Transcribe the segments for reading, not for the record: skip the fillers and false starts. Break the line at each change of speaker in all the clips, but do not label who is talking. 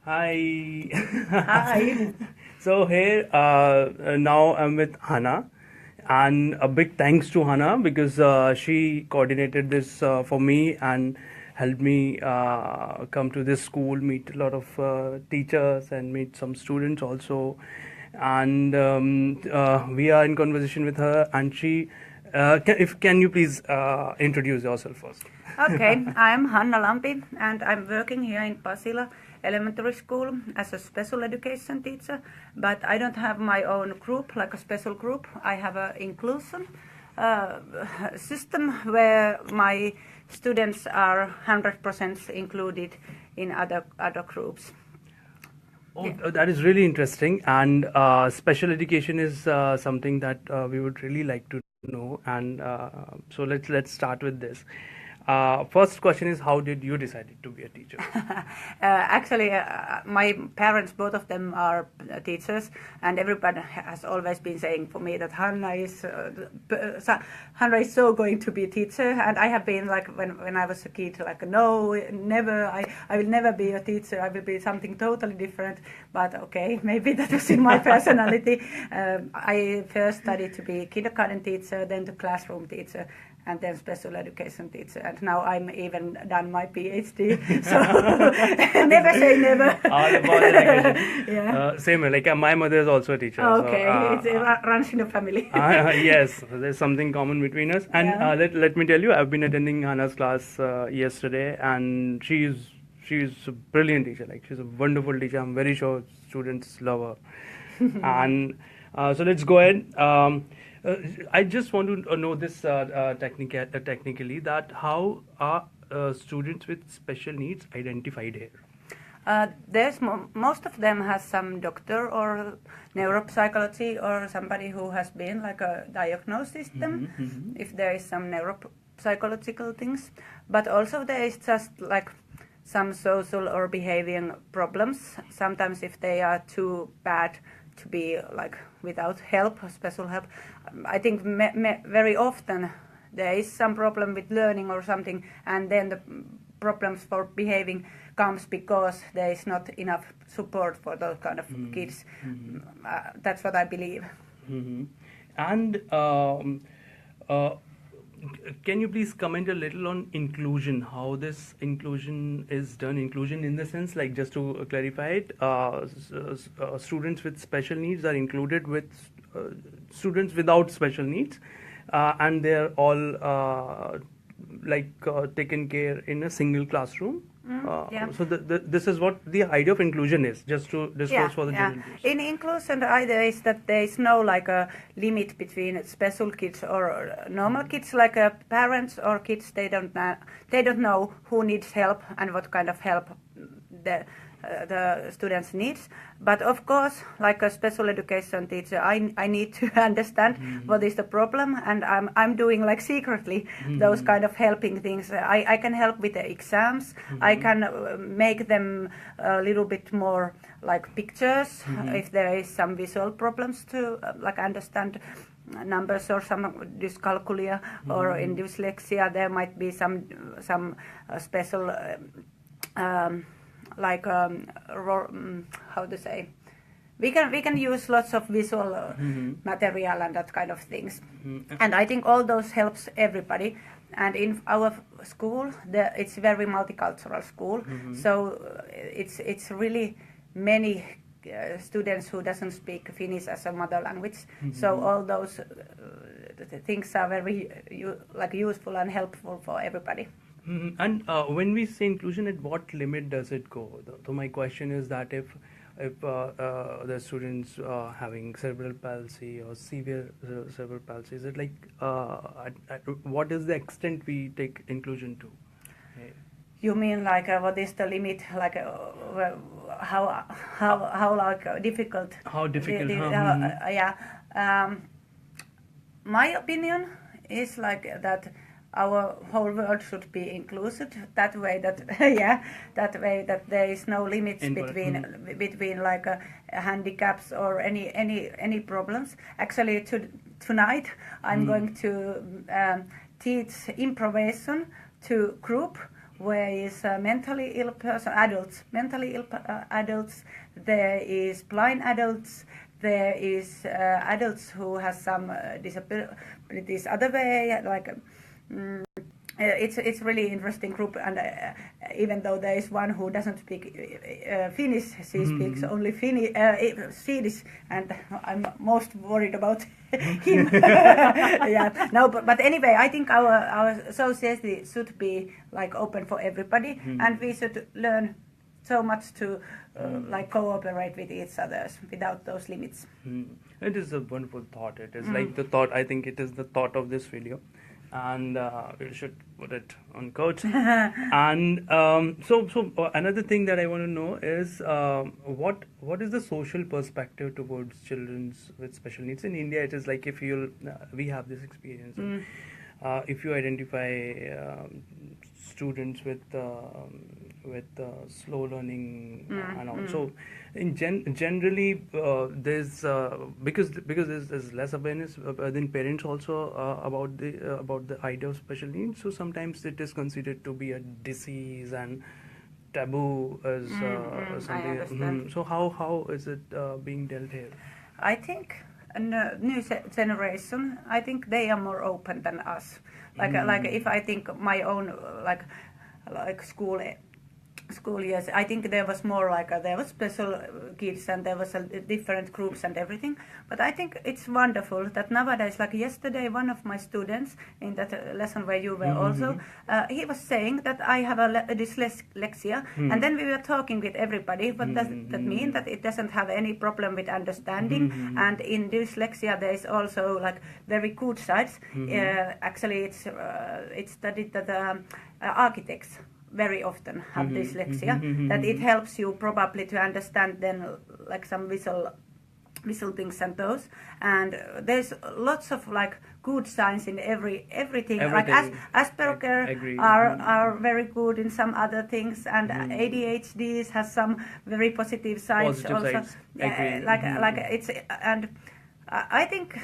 Hi.
Hi.
So here now I'm with Hanna, and a big thanks to Hanna because she coordinated this for me and helped me come to this school, meet a lot of teachers, and meet some students also. And we are in conversation with her, and she. Can you please introduce yourself first?
Okay, I'm Hanna Lampi and I'm working here in Pasila Elementary School as a special education teacher, but I don't have my own group, like a special group. I have an inclusion system where my students are 100% included in other groups.
Oh, that is really interesting. And special education is something that we would really like to know. And so let's start with this. First question is, how did you decide to be a teacher?
Actually, my parents, both of them are teachers, and everybody has always been saying for me that Hanna is so going to be a teacher. And I have been like, when I was a kid, like, no, never, I will never be a teacher. I will be something totally different. But okay, maybe that was in my personality. I first studied to be a kindergarten teacher, then the classroom teacher, and then special education teacher, and now I'm even done my PhD. So never say never.
All about education.
Yeah.
Same, like my mother is also a teacher.
Okay,
So,
it runs in the family.
yes, there's something common between us. And
Yeah.
let me tell you, I've been attending Hannah's class yesterday, and she's a brilliant teacher. Like, she's a wonderful teacher. I'm very sure students love her. And so let's go ahead. I just want to know this technically, that how are students with special needs identified here?
There's most of them has some doctor or neuropsychology or somebody who has been like a diagnosis them if there is some neuropsychological things, but also there is just like some social or behavioral problems. Sometimes if they are too bad to be like without help, special help, I think very often there is some problem with learning or something, and then the problems for behaving comes because there is not enough support for those kind of kids. That's what I believe.
And can you please comment a little on inclusion, how this inclusion is done? Inclusion in the sense, like, just to clarify it, students with special needs are included with students without special needs, and they're all taken care in a single classroom.
Yeah.
So this is what the idea of inclusion is, just to disclose for the general use.
In inclusion, the idea is that there is no like a limit between special kids or normal kids. Like parents or kids, they don't know who needs help and what kind of help the students needs. But of course, like a special education teacher, I need to understand what is the problem, and I'm doing like secretly those kind of helping things. I can help with the exams. I can make them a little bit more like pictures if there is some visual problems to like understand numbers or some dyscalculia or in dyslexia. There might be some special how to say, we can use lots of visual material and that kind of things, and I think all those helps everybody. And in our school, it's a very multicultural school, so it's really many students who doesn't speak Finnish as a mother language. So all those things are very useful and helpful for everybody.
And when we say inclusion, at what limit does it go? So my question is that if the students having cerebral palsy or severe cerebral palsy, is it like at what is the extent we take inclusion to?
You mean like what is the limit? Like how like difficult?
How difficult?
Yeah. My opinion is like that our whole world should be inclusive that way that there is no limits between like handicaps or any problems. Actually, tonight I'm going to teach improvisation to group where is mentally ill person, adults, mentally ill adults. There is blind adults. There is adults who has some disabilities other way, like. It's really interesting group, and even though there is one who doesn't speak Finnish, she speaks only Swedish, and I'm most worried about him. Yeah, no, but anyway, I think our society should be like open for everybody, and we should learn so much to like cooperate with each other without those limits.
It is a wonderful thought. It is like the thought. I think it is the thought of this video. And we should put it on quote. And so another thing that I want to know is what is the social perspective towards children with special needs in India? It is like if we have this experience. If you identify students with slow learning and also generally there's because there's less awareness than parents also about the idea of special needs, so sometimes it is considered to be a disease and taboo as something. So how is it being dealt here?
I think new generation, I think they are more open than us. Like if I think my own like school years, I think there was more like there was special kids and there was different groups and everything. But I think it's wonderful that nowadays, like yesterday, one of my students in that lesson where you were also, he was saying that I have a dyslexia, and then we were talking with everybody. What does that mean? That it doesn't have any problem with understanding, and in dyslexia there is also like very good sides. Actually, it's studied that architects very often have dyslexia, that it helps you probably to understand then like some visual things and there's lots of like good signs in everything. Like Asperger are very good in some other things, and ADHD has some very positive sides also. Like it's, and I think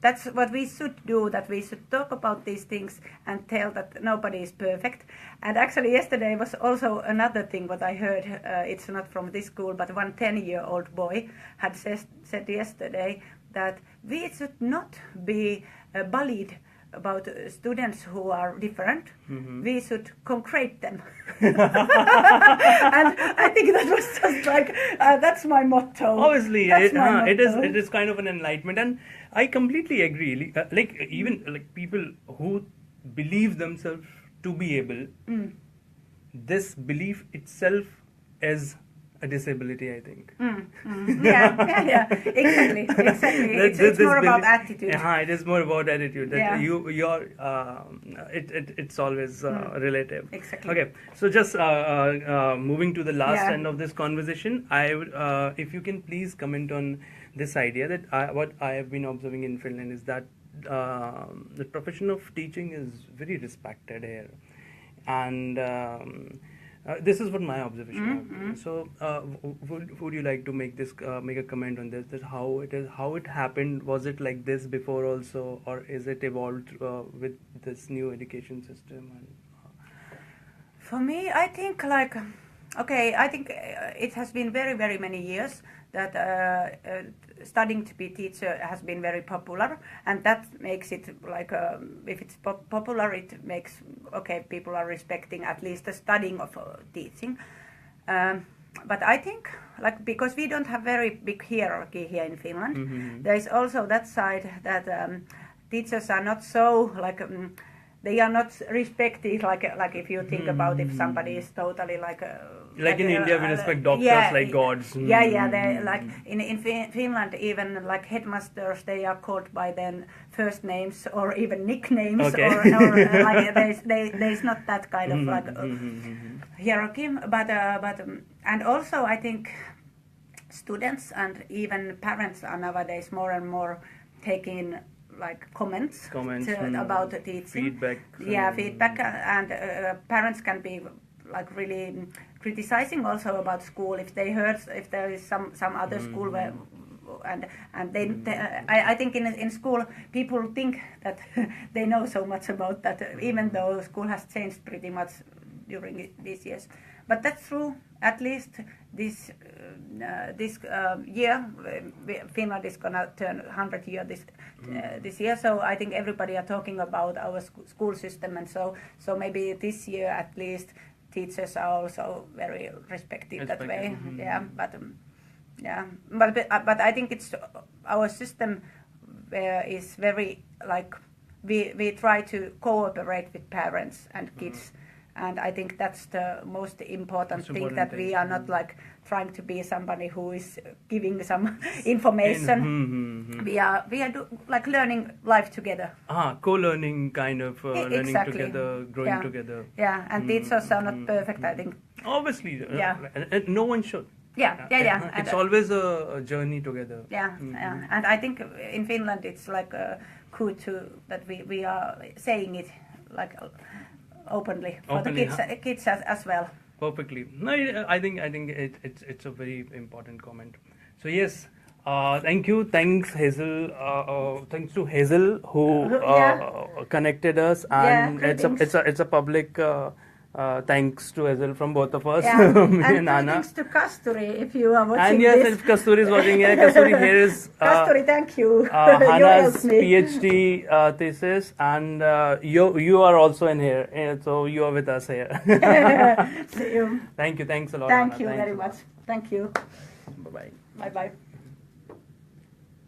that's what we should do, that we should talk about these things and tell that nobody is perfect. And actually yesterday was also another thing what I heard, it's not from this school, but one 10-year-old boy had said yesterday that we should not be bullied about students who are different. We should concrete them. And I think that was just like, that's my motto.
Obviously, it is kind of an enlightenment, and I completely agree. Like even like people who believe themselves to be able, this belief itself is a disability, I think.
Yeah, exactly. It's more about attitude.
It is more about attitude. That it's always relative.
Exactly.
Okay, so just moving to the last end of this conversation, I would, if you can please comment on this idea that what I have been observing in Finland is that the profession of teaching is very respected here, and this is what my observation has been. So, would you like to make a comment on this? That how it happened? Was it like this before also, or is it evolved with this new education system? And
for me, I think I think it has been very, very many years that studying to be teacher has been very popular, and that makes it like if it's popular, it makes people are respecting at least the studying of teaching. But I think because we don't have very big hierarchy here in Finland, there is also that side that teachers are not so they are not respected like if you think about if somebody is totally
like in India we respect doctors like gods.
They like in Finland even like headmasters, they are called by their first names or even nicknames, or like there's not that kind of hierarchy, but and also I think students and even parents are nowadays more and more taking comments about the teaching, feedback, and parents can be really criticizing also about school if they heard if there is some other school where and then I think in school people think that they know so much about that, even though school has changed pretty much during these years. But that's true. At least this year, Finland is gonna turn 100 years this year. So I think everybody are talking about our school system, and so maybe this year at least teachers are also very respected that way.
Mm-hmm.
Yeah, but I think it's our system is very like we try to cooperate with parents and kids. And I think that's the most important thing, that we are not like trying to be somebody who is giving some information. We are like learning life together.
Co-learning kind of learning
Exactly.
together, growing together.
Yeah, and teachers are not perfect, I think.
Obviously,
Yeah.
And no one should.
Yeah.
It's
And,
always a journey together.
yeah, and I think in Finland it's like good that we are saying it like openly for the kids as well.
Perfectly. No, I think it's a very important comment. So yes, thank you. Thanks Hazel. Thanks to Hazel who connected us, and it's a public. Thanks to Hazel from both of us, me and Hanna.
Thanks to Kasturi if you are watching
And yes,
this.
if Kasturi is watching here, Kasturi, here is
Kasturi, thank you.
Hanna's PhD thesis, and you are also in here, so you are with us here.
See you.
Thank you. Thanks a lot.
Thank
Hanna.
you
Thanks
very
a lot.
much. Thank you.
Bye bye.
Bye bye.